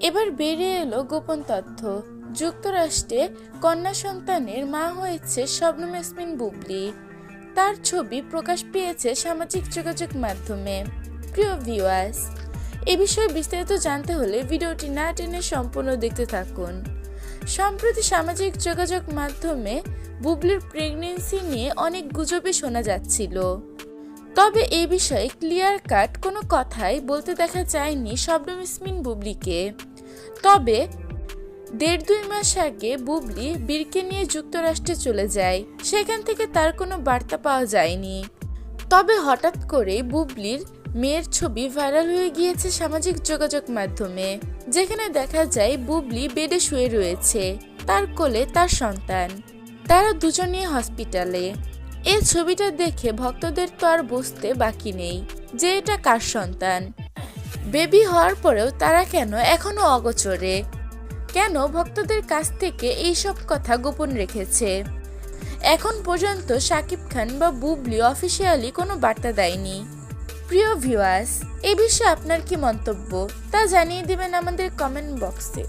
এবার বেরিয়ে এলো গোপন তথ্য, যুক্তরাষ্ট্রে কন্যা সন্তানের মা হয়েছে শবনম ইয়াসমিন বুবলি। তার ছবি প্রকাশ পেয়েছে সামাজিক যোগাযোগ মাধ্যমে। প্রিয় ভিউয়ার্স, এ বিষয়ে বিস্তারিত জানতে হলে ভিডিওটি না টেনে সম্পূর্ণ দেখতে থাকুন। সম্প্রতি সামাজিক যোগাযোগ মাধ্যমে বুবলির প্রেগন্যান্সি নিয়ে অনেক গুজবে শোনা যাচ্ছিল, তবে এই বিষয়ে ক্লিয়ার কাট কোনো কথাই বলতে দেখা যায়নি শবনম ইয়াসমিন বুবলিকে। তবে 1.5-2 মাস আগে বুবলি বীরকে নিয়ে যুক্তরাষ্ট্রে চলে যায়, সেখান থেকে তার কোনো বার্তা পাওয়া যায়নি। তবে হঠাৎ করে বুবলির মেয়ের ছবি ভাইরাল হয়ে গিয়েছে সামাজিক যোগাযোগ মাধ্যমে, যেখানে দেখা যায় বুবলি বেডে শুয়ে রয়েছে, তার কোলে তার সন্তান। তারা দুজনেই হসপিটালে। এই ছবিটা দেখে ভক্তদের তো আর বুঝতে বাকি নেই যে এটা কার সন্তান। বেবি হওয়ার পরেও তারা কেন এখনো অগোচরে, কেন ভক্তদের কাছ থেকে এইসব কথা গোপন রেখেছে। এখন পর্যন্ত শাকিব খান বা বুবলি অফিসিয়ালি কোনো বার্তা দেয়নি। প্রিয় ভিউয়ার্স, এই বিষয়ে আপনার কি মন্তব্য তা জানিয়ে দিবেন আমাদের কমেন্ট বক্সে।